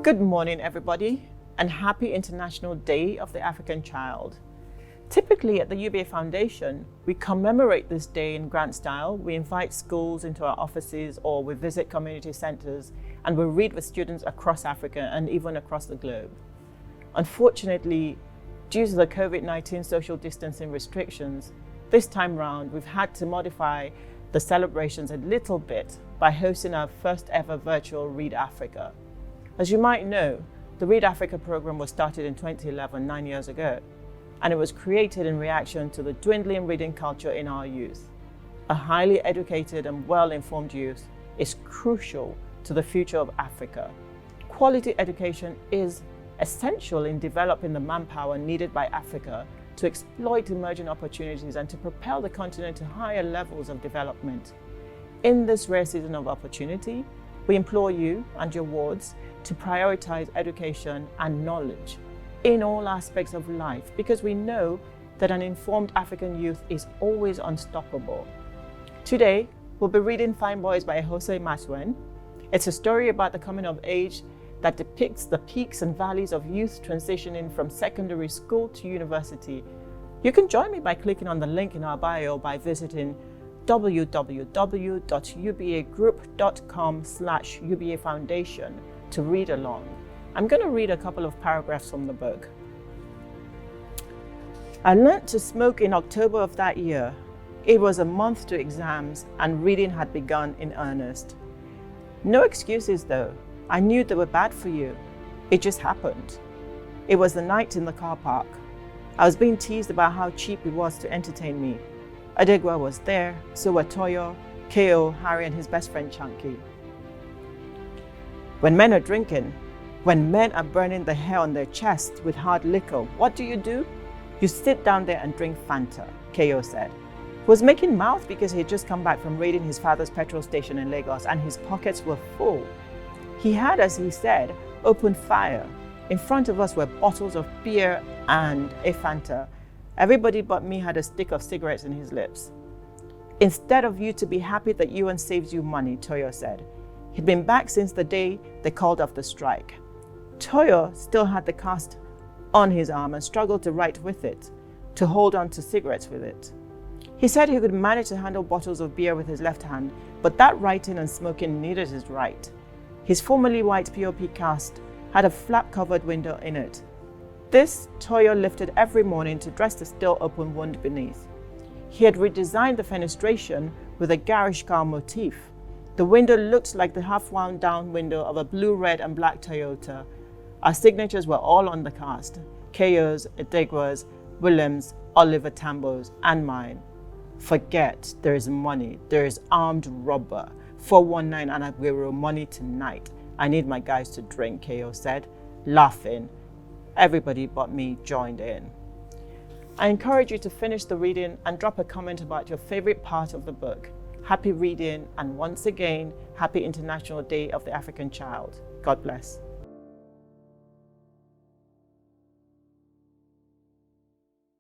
Good morning, everybody, and happy International Day of the African Child. Typically at the UBA Foundation, we commemorate this day in grand style. We invite schools into our offices or we visit community centers and we read with students across Africa and even across the globe. Unfortunately, due to the COVID-19 social distancing restrictions, this time round we've had to modify the celebrations a little bit by hosting our first ever virtual Read Africa. As you might know, the Read Africa program was started in 2011, 9 years ago, and it was created in reaction to the dwindling reading culture in our youth. A highly educated and well-informed youth is crucial to the future of Africa. Quality education is essential in developing the manpower needed by Africa to exploit emerging opportunities and to propel the continent to higher levels of development. In this rare season of opportunity, we implore you and your wards to prioritize education and knowledge in all aspects of life, because we know that an informed African youth is always unstoppable. Today, we'll be reading Fine Boys by Jose Masuen. It's a story about the coming of age that depicts the peaks and valleys of youth transitioning from secondary school to university. You can join me by clicking on the link in our bio by visiting www.ubagroup.com/UBA Foundation to read along. I'm going to read a couple of paragraphs from the book. I learned to smoke in October of that year. It was a month to exams and reading had begun in earnest. No excuses though. I knew they were bad for you. It just happened. It was the night in the car park. I was being teased about how cheap it was to entertain me. Adegwa was there, so were Toyo, Ko, Harry and his best friend Chunky. When men are drinking, when men are burning the hair on their chest with hard liquor, what do? You sit down there and drink Fanta, Ko said. He was making mouth because he had just come back from raiding his father's petrol station in Lagos and his pockets were full. He had, as he said, opened fire. In front of us were bottles of beer and a Fanta. Everybody but me had a stick of cigarettes in his lips. Instead of you to be happy that UN saves you money, Toyo said. He'd been back since the day they called off the strike. Toyo still had the cast on his arm and struggled to write with it, to hold on to cigarettes with it. He said he could manage to handle bottles of beer with his left hand, but that writing and smoking needed his right. His formerly white POP cast had a flap-covered window in it. This Toyo lifted every morning to dress the still open wound beneath. He had redesigned the fenestration with a garish car motif. The window looked like the half-wound down window of a blue, red and black Toyota. Our signatures were all on the cast. Ko's, Edegwa's, Williams, Oliver Tambo's and mine. Forget, there is money, there is armed robber. 419 and Aguero money tonight. I need my guys to drink, Ko said, laughing. Everybody but me joined in. I encourage you to finish the reading and drop a comment about your favorite part of the book. Happy reading, and once again, happy International Day of the African Child. God bless.